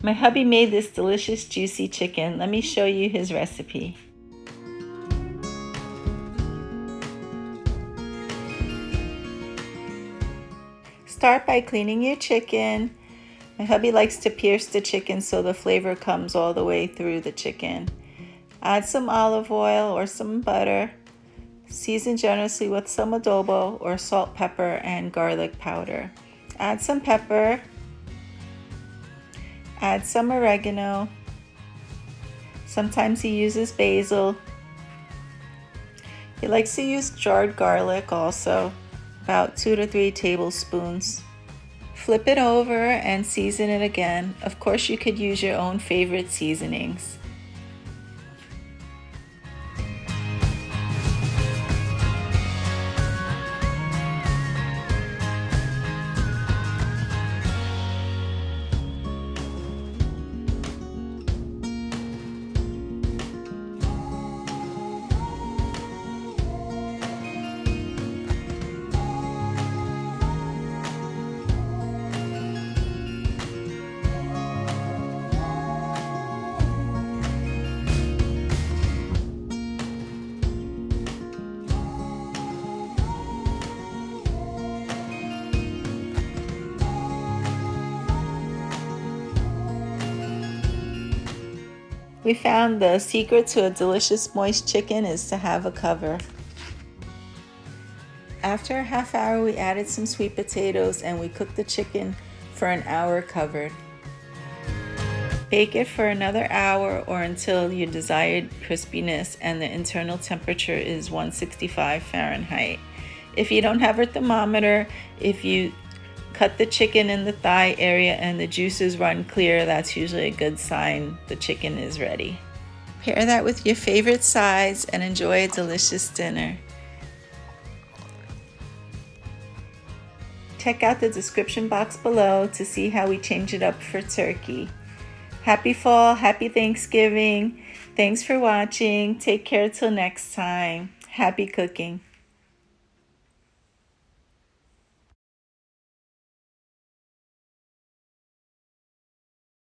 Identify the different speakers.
Speaker 1: My hubby made this delicious juicy chicken. Let me show you his recipe. Start by cleaning your chicken. My hubby likes to pierce the chicken so the flavor comes all the way through the chicken. Add some olive oil or some butter. Season generously with some adobo or salt, pepper, and garlic powder. Add some pepper. Add some oregano. Sometimes he uses basil. He likes to use jarred garlic also, about 2 to 3 tablespoons. Flip it over and season it again. Of course, you could use your own favorite seasonings. We found the secret to a delicious moist chicken is to have a cover. After a half hour, we added some sweet potatoes and we cooked the chicken for an hour covered. Bake it for another hour or until your desired crispiness and the internal temperature is 165 Fahrenheit. If you don't have a thermometer, if you cut the chicken in the thigh area and the juices run clear, that's usually a good sign the chicken is ready. Pair that with your favorite sides and enjoy a delicious dinner. Check out the description box below to see how we change it up for turkey. Happy fall, happy Thanksgiving. Thanks for watching. Take care till next time. Happy cooking.